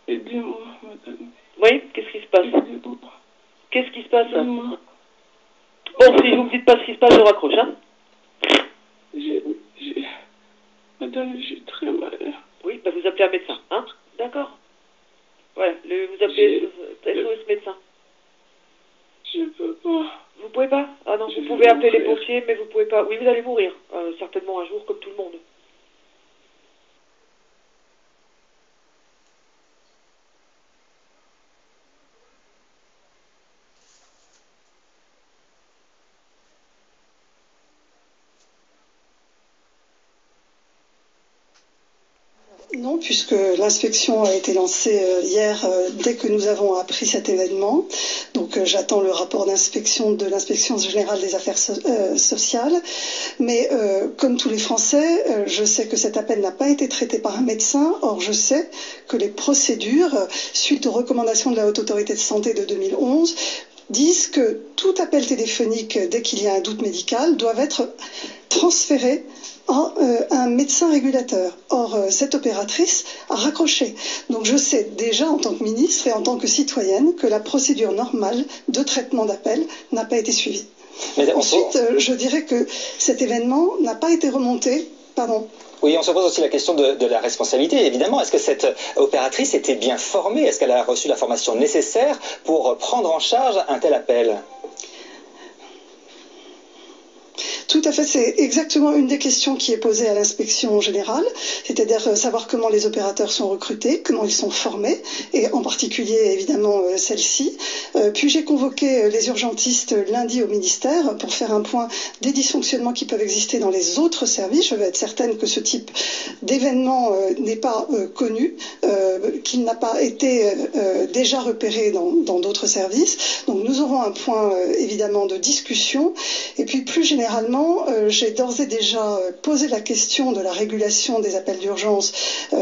Aidez-moi, madame. Oui, qu'est-ce qui se passe? Aidez-moi. Qu'est-ce qui se passe? Aidez-moi. Bon, si vous me dites pas ce qui se passe, je raccroche, hein. Madame, j'ai très mal. Oui, bah vous appelez un médecin, hein. D'accord. Ouais, vous appelez SOS médecin. Je peux pas. Vous pouvez pas? Ah non, vous pouvez appeler les pompiers, mais vous pouvez pas. Oui, vous allez mourir, certainement un jour, comme tout le monde. Non, puisque l'inspection a été lancée hier dès que nous avons appris cet événement. Donc j'attends le rapport d'inspection de l'inspection générale des affaires sociales. Mais comme tous les Français, je sais que cet appel n'a pas été traité par un médecin. Or, je sais que les procédures, suite aux recommandations de la Haute Autorité de Santé de 2011, disent que tout appel téléphonique, dès qu'il y a un doute médical, doit être transféré à un médecin régulateur. Or, cette opératrice a raccroché. Donc je sais déjà en tant que ministre et en tant que citoyenne que la procédure normale de traitement d'appel n'a pas été suivie. Ensuite, je dirais que cet événement n'a pas été remonté. Pardon. Oui, on se pose aussi la question de la responsabilité, évidemment. Est-ce que cette opératrice était bien formée? Est-ce qu'elle a reçu la formation nécessaire pour prendre en charge un tel appel? Tout à fait, c'est exactement une des questions qui est posée à l'inspection générale, c'est-à-dire savoir comment les opérateurs sont recrutés, comment ils sont formés, et en particulier évidemment celle-ci. Puis j'ai convoqué les urgentistes lundi au ministère pour faire un point des dysfonctionnements qui peuvent exister dans les autres services. Je veux être certaine que ce type d'événement n'est pas connu, qu'il n'a pas été déjà repéré dans d'autres services. Donc nous aurons un point évidemment de discussion, et puis plus généralement, j'ai d'ores et déjà posé la question de la régulation des appels d'urgence.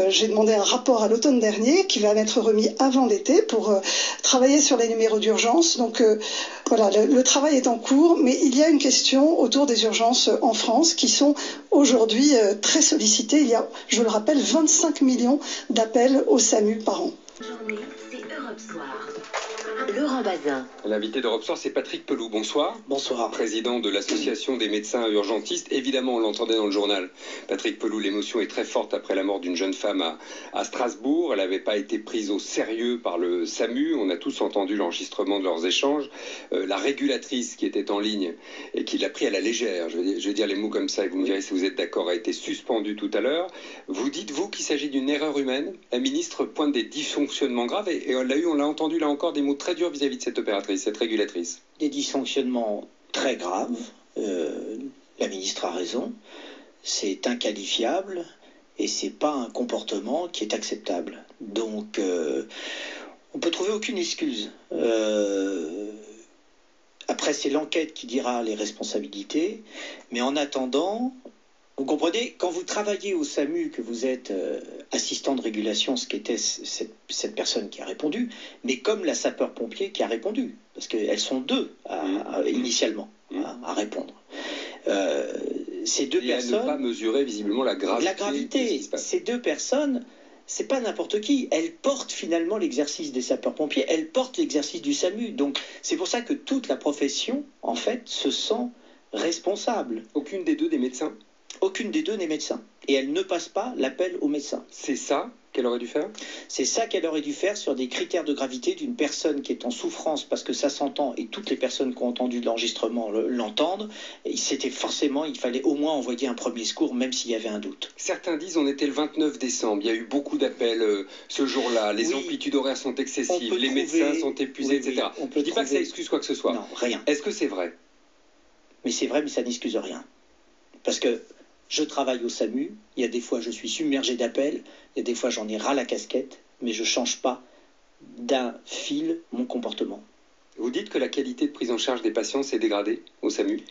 J'ai demandé un rapport à l'automne dernier qui va m'être remis avant l'été pour travailler sur les numéros d'urgence. Donc voilà, le travail est en cours, mais il y a une question autour des urgences en France qui sont aujourd'hui très sollicitées. Il y a, je le rappelle, 25 millions d'appels au SAMU par an. Journée, c'est Europe Soir. Laurent Bazin. L'invité d'Europe Soir, c'est Patrick Pelloux. Bonsoir. Bonsoir. Président de l'Association des médecins urgentistes. Évidemment, on l'entendait dans le journal. Patrick Pelloux, l'émotion est très forte après la mort d'une jeune femme à Strasbourg. Elle n'avait pas été prise au sérieux par le SAMU. On a tous entendu l'enregistrement de leurs échanges. La régulatrice qui était en ligne et qui l'a pris à la légère, je vais dire les mots comme ça et vous me direz si vous êtes d'accord, a été suspendue tout à l'heure. Vous dites, vous, qu'il s'agit d'une erreur humaine. La ministre pointe des dysfonctionnements graves et on l'a entendu là encore, des mots très durs vis-à-vis de cette opératrice, cette régulatrice. Des dysfonctionnements très graves. La ministre a raison. C'est inqualifiable et c'est pas un comportement qui est acceptable. Donc, on peut trouver aucune excuse. Après, c'est l'enquête qui dira les responsabilités. Mais en attendant, vous comprenez, quand vous travaillez au SAMU, que vous êtes assistant de régulation, ce qu'était cette personne qui a répondu, mais comme la sapeur-pompier qui a répondu, parce qu'elles sont deux initialement à répondre. Ces deux personnes... à ne pas mesurer visiblement la gravité. La gravité, ces deux personnes, c'est pas n'importe qui. Elles portent finalement l'exercice des sapeurs-pompiers, elles portent l'exercice du SAMU. Donc c'est pour ça que toute la profession, en fait, se sent responsable. Aucune des deux des médecins? Aucune des deux n'est médecin. Et elle ne passe pas l'appel au médecin. C'est ça qu'elle aurait dû faire? C'est ça qu'elle aurait dû faire sur des critères de gravité d'une personne qui est en souffrance, parce que ça s'entend, et toutes les personnes qui ont entendu l'enregistrement l'entendent. C'était forcément, il fallait au moins envoyer un premier secours, même s'il y avait un doute. Certains disent on était le 29 décembre, il y a eu beaucoup d'appels ce jour-là, les amplitudes horaires sont excessives, les médecins sont épuisés, etc. Je ne dis pas que ça excuse quoi que ce soit. Non, rien. Est-ce que c'est vrai? Mais c'est vrai, mais ça n'excuse rien. Parce que je travaille au SAMU, il y a des fois je suis submergé d'appels, il y a des fois j'en ai ras la casquette, mais je ne change pas d'un fil mon comportement. Vous dites que la qualité de prise en charge des patients s'est dégradée au SAMU?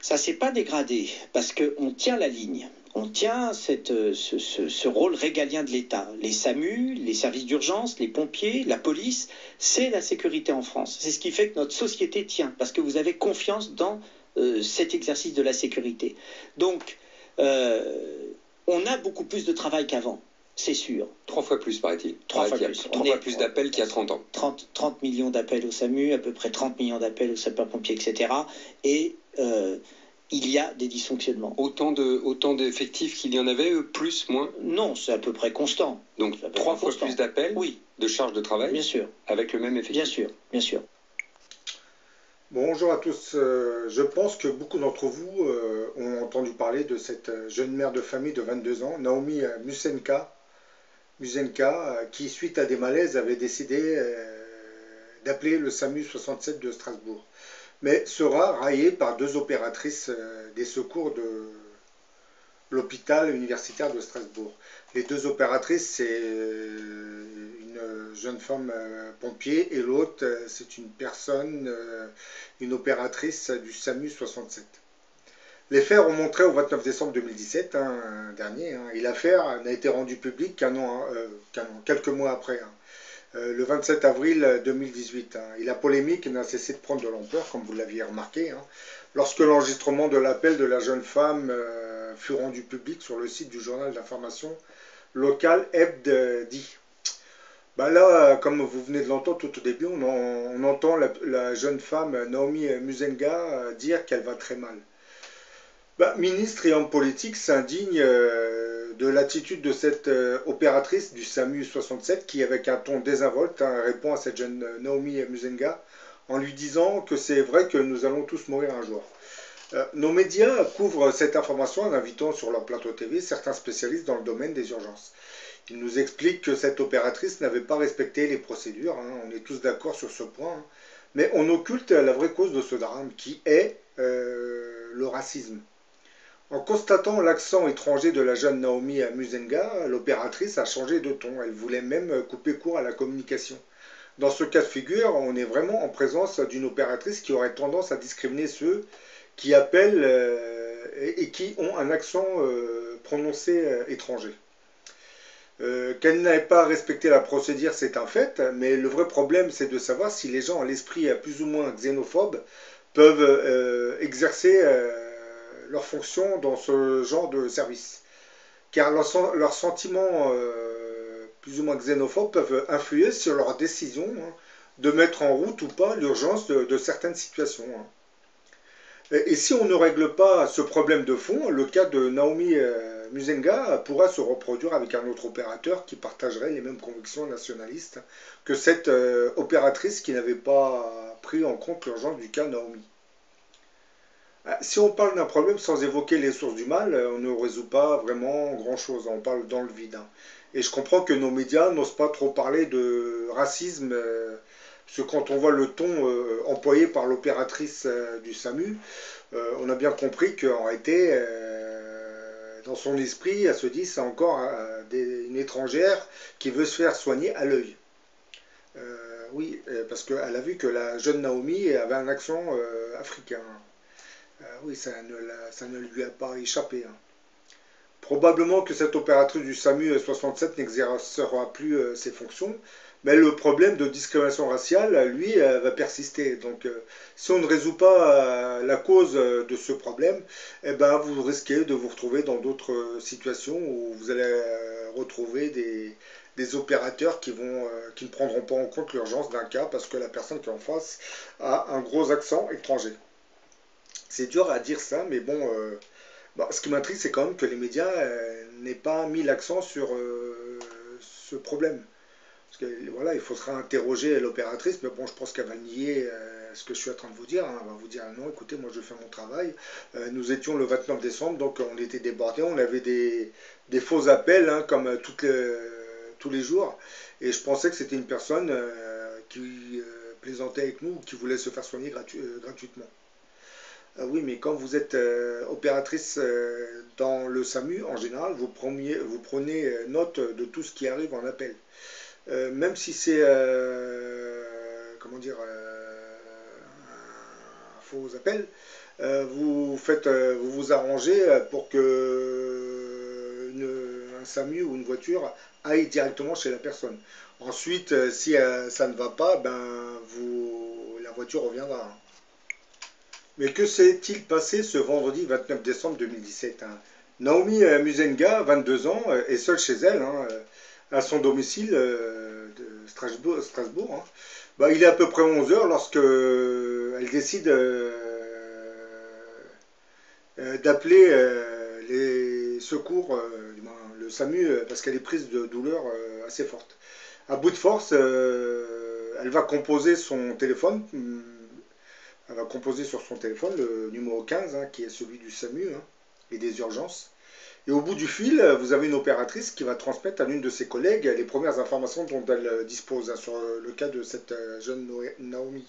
Ça ne s'est pas dégradé, parce qu'on tient la ligne. On tient ce rôle régalien de l'État. Les SAMU, les services d'urgence, les pompiers, la police, c'est la sécurité en France. C'est ce qui fait que notre société tient, parce que vous avez confiance dans cet exercice de la sécurité. Donc, on a beaucoup plus de travail qu'avant. c'est sûr. 3 fois plus, paraît-il. 3 fois Il y a plus. 3 fois plus d'appels qu'il y a 30 ans. 30 millions d'appels au SAMU, à peu près 30 millions d'appels aux sapeurs-pompiers, etc. Et il y a des dysfonctionnements. Autant d'effectifs qu'il y en avait, plus, moins? Non, c'est à peu près constant. Donc 3 fois plus d'appels, oui, de charges de travail, bien sûr, avec le même effectif. bien sûr, bien sûr. Bonjour à tous. Je pense que beaucoup d'entre vous ont entendu parler de cette jeune mère de famille de 22 ans, Naomi Musenka, qui, suite à des malaises, avait décidé d'appeler le SAMU 67 de Strasbourg, mais sera raillée par 2 opératrices des secours de l'hôpital universitaire de Strasbourg. Les 2 opératrices, c'est une jeune femme pompier, et l'autre, c'est une personne, une opératrice du SAMU 67. Les faits remonteraient au 29 décembre 2017, dernier, et l'affaire n'a été rendue publique quelques mois après, le 27 avril 2018. Et la polémique n'a cessé de prendre de l'ampleur, comme vous l'aviez remarqué, lorsque l'enregistrement de l'appel de la jeune femme fut rendu public sur le site du journal d'information local Hebdi. Là, comme vous venez de l'entendre tout au début, on entend la jeune femme Naomi Musenga dire qu'elle va très mal. Ministre et homme politique s'indigne de l'attitude de cette opératrice du SAMU 67 qui, avec un ton désinvolte, répond à cette jeune Naomi Musenga en lui disant que c'est vrai que nous allons tous mourir un jour. Nos médias couvrent cette information en invitant sur leur plateau TV certains spécialistes dans le domaine des urgences. Ils nous expliquent que cette opératrice n'avait pas respecté les procédures, on est tous d'accord sur ce point, mais on occulte la vraie cause de ce drame qui est le racisme. En constatant l'accent étranger de la jeune Naomi Musenga, l'opératrice a changé de ton, elle voulait même couper court à la communication. Dans ce cas de figure, on est vraiment en présence d'une opératrice qui aurait tendance à discriminer ceux qui appellent et qui ont un accent prononcé étranger. Qu'elle n'ait pas respecté la procédure, c'est un fait, mais le vrai problème, c'est de savoir si les gens à l'esprit plus ou moins xénophobe peuvent exercer leur fonction dans ce genre de service. Car leurs sentiments plus ou moins xénophobes peuvent influer sur leur décision de mettre en route ou pas l'urgence de certaines situations. Et si on ne règle pas ce problème de fond, le cas de Naomi Musenga pourra se reproduire avec un autre opérateur qui partagerait les mêmes convictions nationalistes que cette opératrice qui n'avait pas pris en compte l'urgence du cas Naomi. Si on parle d'un problème sans évoquer les sources du mal, on ne résout pas vraiment grand-chose, on parle dans le vide. Et je comprends que nos médias n'osent pas trop parler de racisme, parce que quand on voit le ton employé par l'opératrice du SAMU, on a bien compris qu'en réalité, dans son esprit, elle se dit c'est encore une étrangère qui veut se faire soigner à l'œil. Oui, parce qu'elle a vu que la jeune Naomi avait un accent africain. Oui, ça ne lui a pas échappé. Probablement que cette opératrice du SAMU 67 n'exercera plus ses fonctions, mais le problème de discrimination raciale, lui, va persister. Donc, si on ne résout pas la cause de ce problème, eh ben, vous risquez de vous retrouver dans d'autres situations où vous allez retrouver des opérateurs qui ne prendront pas en compte l'urgence d'un cas parce que la personne qui est en face a un gros accent étranger. C'est dur à dire ça, mais bon, ce qui m'intrigue, c'est quand même que les médias n'aient pas mis l'accent sur ce problème. Parce que voilà, il faudra interroger l'opératrice, mais bon, je pense qu'elle va nier ce que je suis en train de vous dire. Elle va vous dire non, écoutez, moi je fais mon travail. Nous étions le 29 décembre, donc on était débordés, on avait des faux appels, comme tous les jours. Et je pensais que c'était une personne qui plaisantait avec nous, qui voulait se faire soigner gratuitement. Oui, mais quand vous êtes opératrice dans le SAMU, en général, vous prenez note de tout ce qui arrive en appel. Même si c'est, comment dire, un faux appel, vous vous arrangez pour que un SAMU ou une voiture aille directement chez la personne. Ensuite, si ça ne va pas, la voiture reviendra. Mais que s'est-il passé ce vendredi 29 décembre 2017 Naomi Musenga, 22 ans, est seule chez elle. à son domicile de Strasbourg, hein. Bah, il est à peu près 11 heures lorsque elle décide d'appeler les secours, le SAMU, parce qu'elle est prise de douleurs assez fortes. À bout de force, elle va composer son téléphone. Elle va composer sur son téléphone le numéro 15, hein, qui est celui du SAMU, hein, et des urgences. Et au bout du fil, vous avez une opératrice qui va transmettre à l'une de ses collègues les premières informations dont elle dispose, hein, sur le cas de cette jeune Naomi.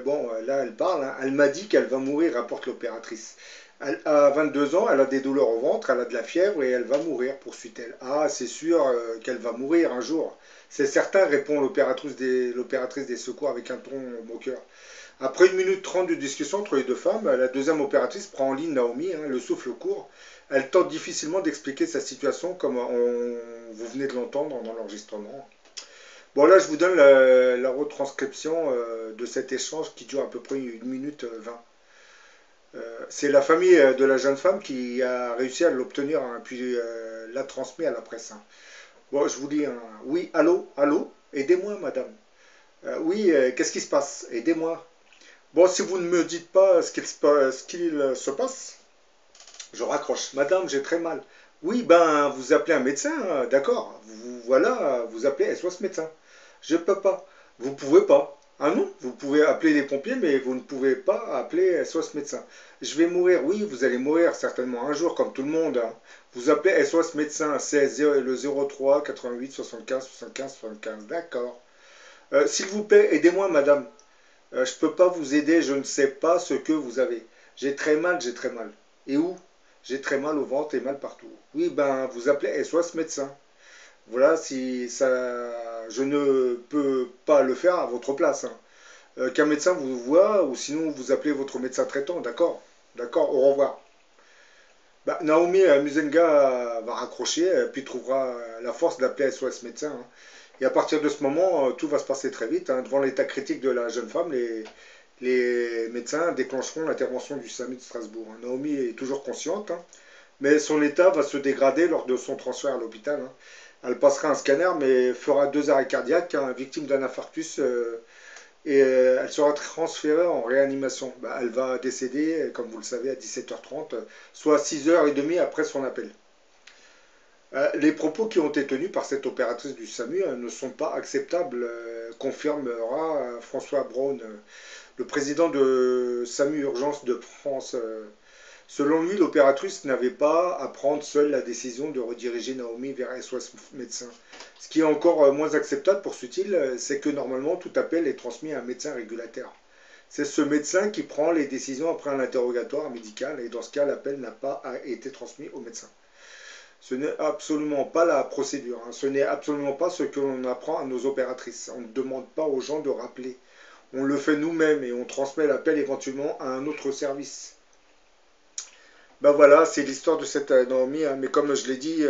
Bon, là, elle parle, hein. Elle m'a dit qu'elle va mourir, rapporte l'opératrice. Elle a 22 ans, elle a des douleurs au ventre, elle a de la fièvre et elle va mourir, poursuit-elle. Ah, c'est sûr qu'elle va mourir un jour. C'est certain, répond l'opératrice des secours avec un ton moqueur. Après 1 minute 30 de discussion entre les deux femmes, la deuxième opératrice prend en ligne Naomi, hein, le souffle court. Elle tente difficilement d'expliquer sa situation comme vous venez de l'entendre dans l'enregistrement. Bon, là, je vous donne la retranscription de cet échange qui dure à peu près 1 minute 20. C'est la famille de la jeune femme qui a réussi à l'obtenir, hein, puis l'a transmis à la presse. Hein. Bon, je vous dis, hein, oui, allô, allô, aidez-moi, madame. Oui, qu'est-ce qui se passe? Aidez-moi. Bon, si vous ne me dites pas ce qu'il se passe, je raccroche. Madame, j'ai très mal. Oui, ben, vous appelez un médecin, hein, d'accord. Voilà, vous appelez SOS médecin. Je ne peux pas. Vous ne pouvez pas. Ah non, vous pouvez appeler les pompiers, mais vous ne pouvez pas appeler SOS médecin. Je vais mourir. Oui, vous allez mourir certainement un jour, comme tout le monde. Hein. Vous appelez SOS médecin, c'est le 03 88 75 75 75. D'accord. S'il vous plaît, aidez-moi, madame. Je ne peux pas vous aider, je ne sais pas ce que vous avez. J'ai très mal, j'ai très mal. Et où? J'ai très mal au ventre et mal partout. Oui, ben, vous appelez SOS médecin. Voilà, si ça, je ne peux pas le faire à votre place. Hein. Qu'un médecin vous voit, ou sinon vous appelez votre médecin traitant, d'accord? D'accord, au revoir. Bah, Naomi Muzenga va raccrocher, puis trouvera la force d'appeler SOS médecin. Hein. Et à partir de ce moment, tout va se passer très vite. Hein. Devant l'état critique de la jeune femme, les médecins déclencheront l'intervention du SAMU de Strasbourg. Hein. Naomi est toujours consciente, hein, mais son état va se dégrader lors de son transfert à l'hôpital. Hein. Elle passera un scanner, mais fera 2 arrêts cardiaques, hein, victime d'un infarctus, et elle sera transférée en réanimation. Bah, elle va décéder, comme vous le savez, à 17h30, soit 6h30 après son appel. Les propos qui ont été tenus par cette opératrice du SAMU ne sont pas acceptables, confirmera François Braun, le président de SAMU Urgence de France. Selon lui, l'opératrice n'avait pas à prendre seule la décision de rediriger Naomi vers SOS médecin. Ce qui est encore moins acceptable, poursuit-il, c'est que normalement tout appel est transmis à un médecin régulateur. C'est ce médecin qui prend les décisions après un interrogatoire médical, et dans ce cas, l'appel n'a pas été transmis au médecin. Ce n'est absolument pas la procédure, hein. Ce n'est absolument pas ce que l'on apprend à nos opératrices. On ne demande pas aux gens de rappeler. On le fait nous-mêmes et on transmet l'appel éventuellement à un autre service. Ben voilà, c'est l'histoire de cette Naomi, hein. Mais comme je l'ai dit,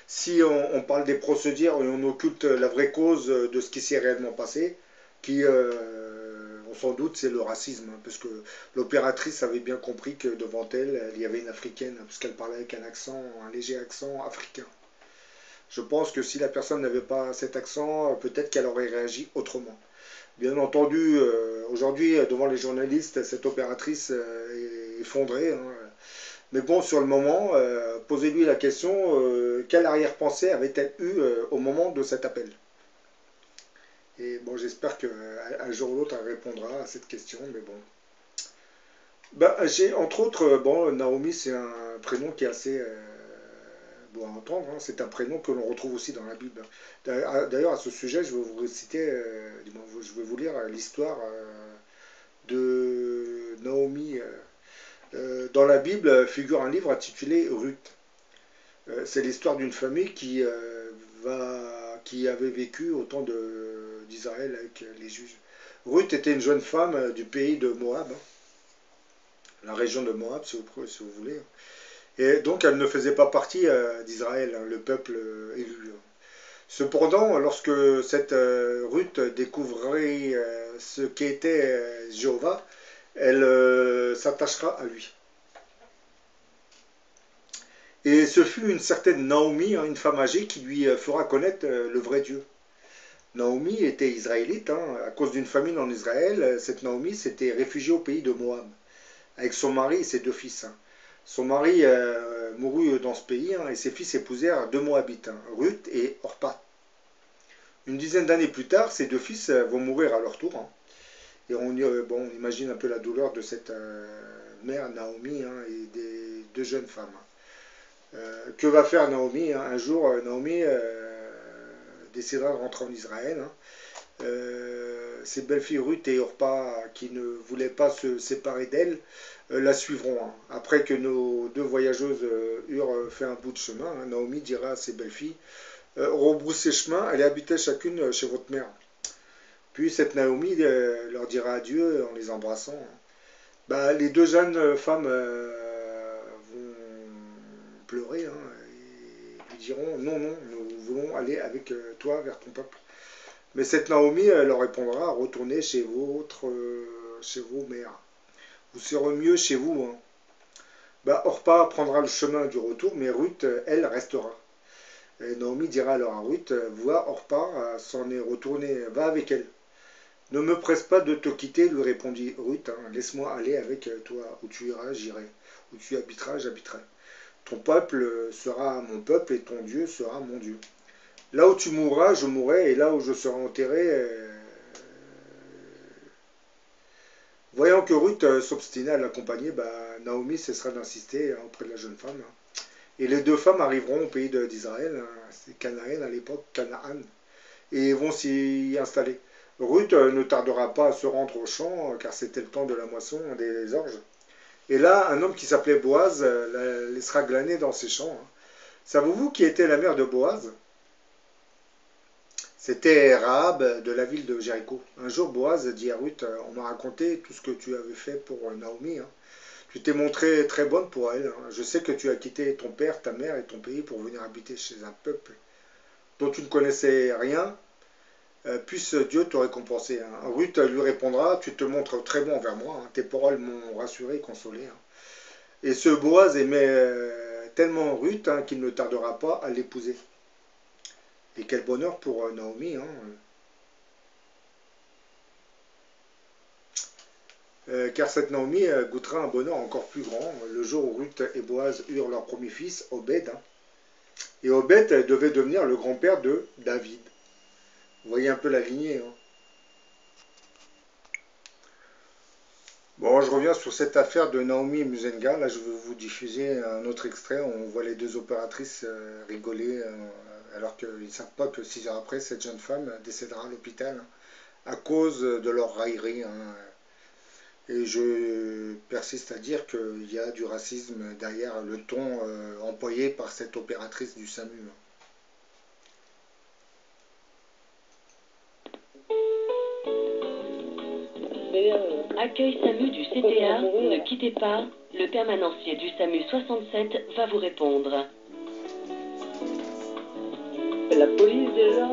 si on parle des procédures et on occulte la vraie cause de ce qui s'est réellement passé, qui, on s'en doute, c'est le racisme, hein, parce que l'opératrice avait bien compris que devant elle, il y avait une africaine, parce qu'elle parlait avec un léger accent africain. Je pense que si la personne n'avait pas cet accent, peut-être qu'elle aurait réagi autrement. Bien entendu, aujourd'hui, devant les journalistes, cette opératrice est effondrée, hein. Mais bon, sur le moment, posez-lui la question, quelle arrière-pensée avait-elle eu au moment de cet appel? Et bon, j'espère qu'un jour ou l'autre, elle répondra à cette question, mais bon. Ben, j'ai, entre autres, bon, Naomi, c'est un prénom qui est assez bon à entendre, hein. C'est un prénom que l'on retrouve aussi dans la Bible. D'ailleurs, à ce sujet, je vais vous citer, je vais vous lire l'histoire de Naomi. Dans la Bible figure un livre intitulé Ruth. C'est l'histoire d'une famille qui avait vécu au temps d'Israël avec les Juifs. Ruth était une jeune femme du pays de Moab, hein, la région de Moab, si vous voulez. Et donc elle ne faisait pas partie d'Israël, hein, le peuple élu. Cependant, lorsque cette Ruth découvrit ce qu'était Jéhovah, elle s'attachera à lui. Et ce fut une certaine Naomi, hein, une femme âgée, qui lui fera connaître le vrai Dieu. Naomi était israélite, hein, à cause d'une famine en Israël. Cette Naomi s'était réfugiée au pays de Moab, avec son mari et ses 2 fils. Hein. Son mari mourut dans ce pays, hein, et ses fils épousèrent 2 Moabites, hein, Ruth et Orpa. Une dizaine d'années plus tard, ces 2 fils vont mourir à leur tour. Hein. Et on imagine un peu la douleur de cette mère, Naomi, hein, et des 2 jeunes femmes. Que va faire Naomi, hein? Un jour, Naomi décidera de rentrer en Israël. Hein. Ses belles-filles Ruth et Orpa, qui ne voulaient pas se séparer d'elle, la suivront. Hein. Après que nos 2 voyageuses eurent fait un bout de chemin, hein, Naomi dira à ses belles-filles, rebroussez chemin, allez habiter chacune chez votre mère. Puis cette Naomi leur dira adieu en les embrassant. Hein. Bah, les 2 jeunes femmes vont pleurer, hein, et lui diront non, non, nous voulons aller avec toi vers ton peuple. Mais cette Naomi leur répondra, retournez chez vos mères. Vous serez mieux chez vous. Hein. Bah, Orpa prendra le chemin du retour, mais Ruth, elle, restera. Et Naomi dira alors à Ruth, vois, Orpa s'en est retournée, va avec elle. Ne me presse pas de te quitter, lui répondit Ruth, hein, laisse-moi aller avec toi, où tu iras, j'irai, où tu habiteras, j'habiterai. Ton peuple sera mon peuple et ton Dieu sera mon Dieu. Là où tu mourras, je mourrai, et là où je serai enterré... Voyant que Ruth s'obstinait à l'accompagner, Naomi cessera d'insister auprès de la jeune femme. Hein. Et les 2 femmes arriveront au pays d'Israël, hein, c'est Canaan à l'époque, Canaan, et vont s'y installer. Ruth ne tardera pas à se rendre au champ, car c'était le temps de la moisson des orges. Et là, un homme qui s'appelait Boaz la laissera glaner dans ses champs. Hein. Savez-vous qui était la mère de Boaz? C'était Rahab de la ville de Jéricho. Un jour, Boaz dit à Ruth, on m'a raconté tout ce que tu avais fait pour Naomi. Hein. Tu t'es montrée très bonne pour elle. Hein. Je sais que tu as quitté ton père, ta mère et ton pays pour venir habiter chez un peuple dont tu ne connaissais rien. Puisse Dieu te récompenser. Hein. Ruth lui répondra, tu te montres très bon envers moi. Hein. Tes paroles m'ont rassuré et consolé. Hein. Et ce Boaz aimait tellement Ruth, hein, qu'il ne tardera pas à l'épouser. Et quel bonheur pour Naomi. Hein. Car cette Naomi goûtera un bonheur encore plus grand le jour où Ruth et Boaz eurent leur premier fils, Obed. Hein. Et Obed devait devenir le grand-père de David. Vous voyez un peu la lignée. Hein. Bon, je reviens sur cette affaire de Naomi et Muzenga. Là, je vais vous diffuser un autre extrait. On voit les 2 opératrices rigoler alors qu'ils ne savent pas que 6 heures après, cette jeune femme décédera à l'hôpital hein, à cause de leur raillerie. Hein. Et je persiste à dire qu'il y a du racisme derrière le ton employé par cette opératrice du SAMU. Hein. Accueil SAMU du CTA, ne quittez pas, le permanencier du SAMU 67 va vous répondre. La police déjà.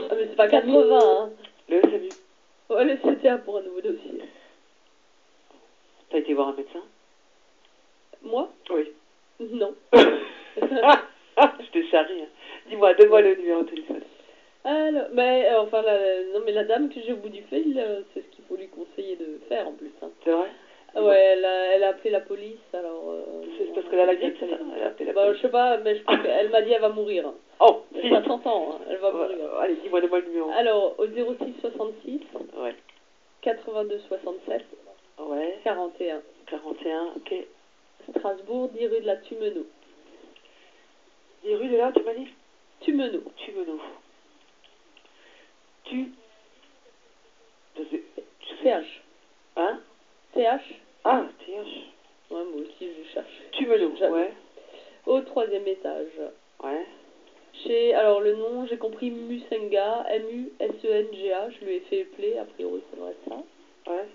Ah mais c'est pas 80, hein. Le SAMU. Ouais, le CTA pour un nouveau dossier. T'as été voir un médecin? Moi? Oui. Non. Je te charrie. Hein. Dis-moi, donne-moi le numéro de téléphone. Alors, mais enfin, non mais la dame que j'ai au bout du fil, c'est ce qu'il faut lui conseiller de faire en plus. Hein. C'est vrai? Ouais, elle a appelé la police, alors... c'est parce qu'elle a la grippe, c'est ça? Elle a appelé la police. Je sais pas, mais je pense qu'elle m'a dit elle va mourir. Oh, ça s'entend, hein, elle va mourir. Allez, dis-moi le numéro. Alors, au 06 66, ouais. 82 67, ouais. 41. 41, ok. Strasbourg, 10 rue de la Tumeno. 10 rue de là, tu m'as dit? Tumeno. Tumeno. CH. Hein? CH. Ah, TH. Ouais, moi aussi je cherche. Tumeno, ouais. Au 3e étage. Ouais. Alors le nom, j'ai compris Musenga, M-U-S-E-N-G-A, je lui ai fait play, a priori ça doit être ça. Ouais.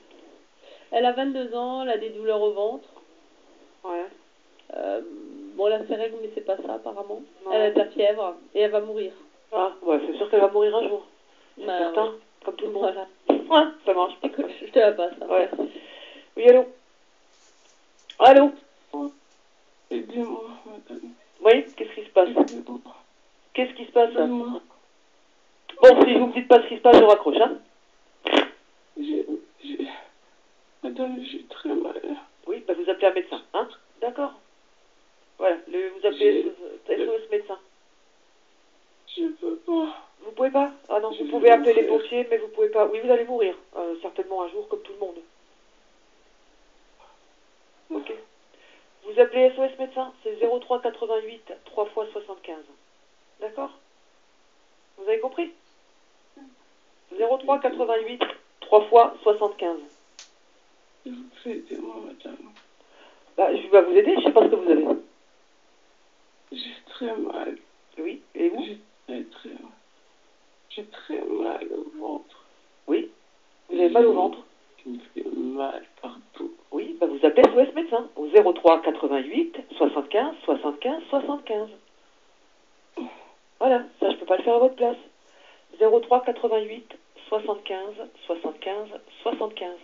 Elle a 22 ans, elle a des douleurs au ventre. Ouais. Bon, elle a ses règles, mais c'est pas ça apparemment. Ouais. Elle a de la fièvre et elle va mourir. Ah, ouais, c'est sûr qu'elle va mourir un jour. C'est certain, ouais. comme tout le monde. Voilà. Ouais, ça marche. Écoute, je te la passe. Hein. Ouais. Oui, allô? Allô? Aidez-moi, madame. Oui, qu'est-ce qui se passe? Aidez-moi. Qu'est-ce qui se passe? Aidez-moi. Bon, si vous me dites pas ce qui se passe, je raccroche, hein? Madame, j'ai très mal. Oui, bah vous appelez un médecin, hein? D'accord. Voilà, vous appelez SOS médecin. Je peux pas. Vous pouvez pas? Ah non, vous pouvez appeler les pompiers, mais vous pouvez pas. Oui, vous allez mourir, certainement un jour, comme tout le monde. Ok. Vous appelez SOS médecin, c'est 03 88 3 fois 75. D'accord? Vous avez compris? 03 88 3 fois 75. S'il vous plaît, aidez-moi, madame. Bah, je vais vous aider, je sais pas ce que vous avez. J'ai très mal. Oui, et vous? J'ai très mal au ventre. Oui. Vous avez mal au ventre? Il me fait mal partout. Oui, bah vous appelez SOS médecin au 03 88 75 75 75. Voilà, ça je peux pas le faire à votre place. 03 88 75 75 75.